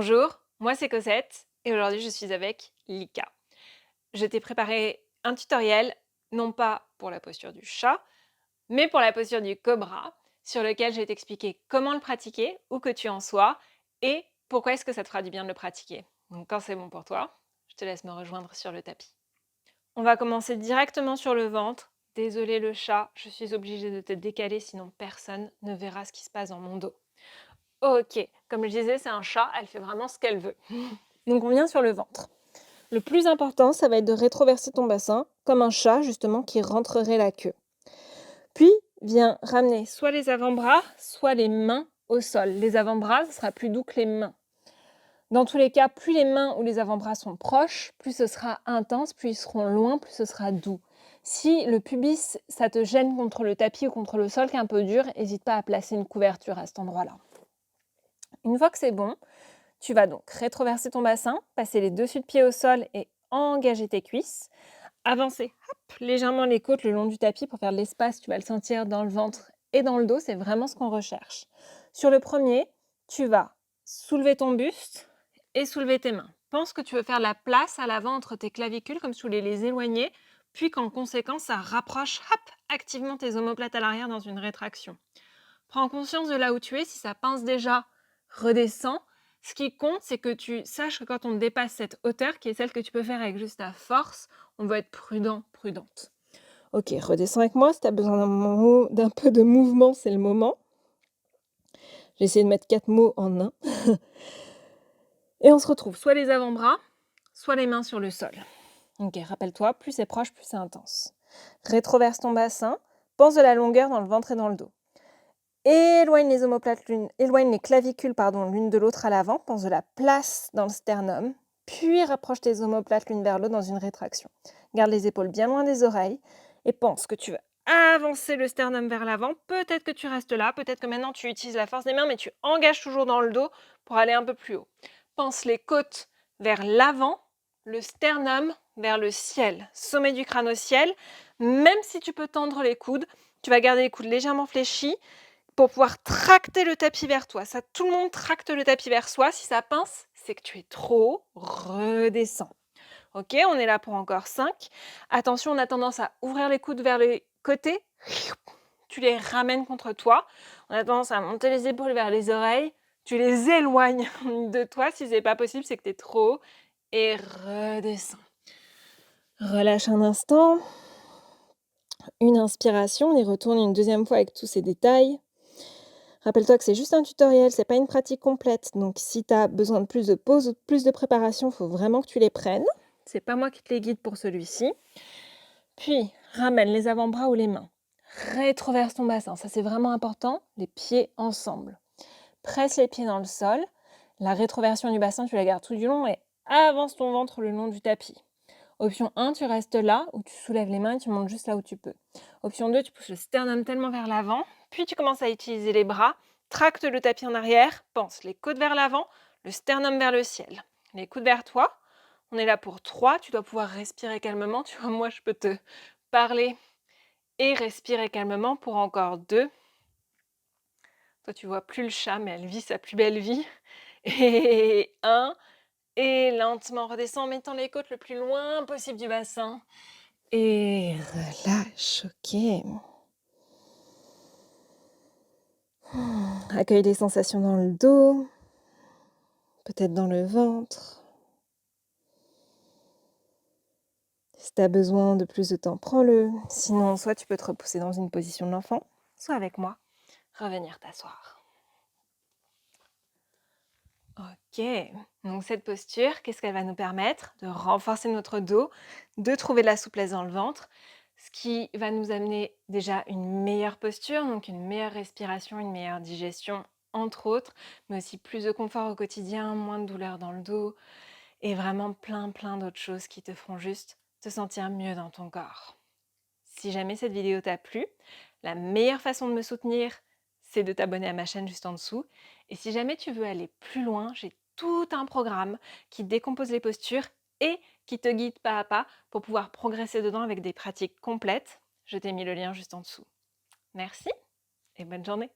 Bonjour, moi c'est Cosette et aujourd'hui je suis avec Lika. Je t'ai préparé un tutoriel, non pas pour la posture du chat, mais pour la posture du cobra, sur lequel je vais t'expliquer comment le pratiquer, où que tu en sois, et pourquoi est-ce que ça te fera du bien de le pratiquer. Donc quand c'est bon pour toi, je te laisse me rejoindre sur le tapis. On va commencer directement sur le ventre. Désolé le chat, je suis obligée de te décaler sinon personne ne verra ce qui se passe dans mon dos. Ok, comme je disais, c'est un chat, elle fait vraiment ce qu'elle veut. Donc on vient sur le ventre. Le plus important, ça va être de rétroverser ton bassin, comme un chat justement qui rentrerait la queue. Puis viens ramener soit les avant-bras, soit les mains au sol. Les avant-bras, ce sera plus doux que les mains. Dans tous les cas, plus les mains ou les avant-bras sont proches, plus ce sera intense, plus ils seront loin, plus ce sera doux. Si le pubis, ça te gêne contre le tapis ou contre le sol qui est un peu dur, n'hésite pas à placer une couverture à cet endroit-là. Une fois que c'est bon, tu vas donc rétroverser ton bassin, passer les dessus de pied au sol et engager tes cuisses. Avancer légèrement les côtes le long du tapis pour faire de l'espace, tu vas le sentir dans le ventre et dans le dos, c'est vraiment ce qu'on recherche. Sur le premier, tu vas soulever ton buste et soulever tes mains. Pense que tu veux faire la place à l'avant entre tes clavicules comme si tu voulais les éloigner, puis qu'en conséquence, ça rapproche activement tes omoplates à l'arrière dans une rétraction. Prends conscience de là où tu es, si ça pince déjà, redescends. Ce qui compte, c'est que tu saches que quand on dépasse cette hauteur, qui est celle que tu peux faire avec juste ta force, on va être prudent, prudente. Ok, redescends avec moi. Si tu as besoin d'un peu de mouvement, c'est le moment. J'ai essayé de mettre 4 mots en un. Et on se retrouve soit les avant-bras, soit les mains sur le sol. Ok, rappelle-toi, plus c'est proche, plus c'est intense. Rétroverse ton bassin. Pense de la longueur dans le ventre et dans le dos. Éloigne les clavicules l'une de l'autre à l'avant, pense de la place dans le sternum, puis rapproche tes omoplates l'une vers l'autre dans une rétraction. Garde les épaules bien loin des oreilles et pense que tu vas avancer le sternum vers l'avant. Peut-être que tu restes là, peut-être que maintenant tu utilises la force des mains, mais tu engages toujours dans le dos pour aller un peu plus haut. Pense les côtes vers l'avant, le sternum vers le ciel, sommet du crâne au ciel. Même si tu peux tendre les coudes, tu vas garder les coudes légèrement fléchis pour pouvoir tracter le tapis vers toi. Ça, tout le monde tracte le tapis vers soi. Si ça pince, c'est que tu es trop haut. Redescends. Ok, on est là pour encore 5. Attention, on a tendance à ouvrir les coudes vers les côtés. Tu les ramènes contre toi. On a tendance à monter les épaules vers les oreilles. Tu les éloignes de toi. Si ce n'est pas possible, c'est que tu es trop haut. Et redescends. Relâche un instant. Une inspiration. On y retourne une deuxième fois avec tous ces détails. Rappelle-toi que c'est juste un tutoriel, c'est pas une pratique complète. Donc si tu as besoin de plus de pauses ou de plus de préparation, il faut vraiment que tu les prennes. C'est pas moi qui te les guide pour celui-ci. Puis, ramène les avant-bras ou les mains. Rétroverse ton bassin, ça c'est vraiment important. Les pieds ensemble. Presse les pieds dans le sol. La rétroversion du bassin, tu la gardes tout du long et avance ton ventre le long du tapis. Option 1, tu restes là, où tu soulèves les mains et tu montes juste là où tu peux. Option 2, tu pousses le sternum tellement vers l'avant, puis tu commences à utiliser les bras, tracte le tapis en arrière, pense les côtes vers l'avant, le sternum vers le ciel. Les coudes vers toi. On est là pour 3, tu dois pouvoir respirer calmement. Tu vois, moi, je peux te parler et respirer calmement pour encore 2. Toi, tu vois plus le chat, mais elle vit sa plus belle vie. Et 1. Et lentement redescends en mettant les côtes le plus loin possible du bassin. Et relâche, ok. Accueille les sensations dans le dos, peut-être dans le ventre. Si tu as besoin de plus de temps, prends-le. Sinon, soit tu peux te repousser dans une position de l'enfant, soit avec moi, revenir t'asseoir. Ok, donc cette posture, qu'est-ce qu'elle va nous permettre? De renforcer notre dos, de trouver de la souplesse dans le ventre, ce qui va nous amener déjà une meilleure posture, donc une meilleure respiration, une meilleure digestion, entre autres, mais aussi plus de confort au quotidien, moins de douleur dans le dos, et vraiment plein d'autres choses qui te feront juste te sentir mieux dans ton corps. Si jamais cette vidéo t'a plu, la meilleure façon de me soutenir, c'est de t'abonner à ma chaîne juste en dessous. Et si jamais tu veux aller plus loin, j'ai tout un programme qui décompose les postures et qui te guide pas à pas pour pouvoir progresser dedans avec des pratiques complètes. Je t'ai mis le lien juste en dessous. Merci et bonne journée.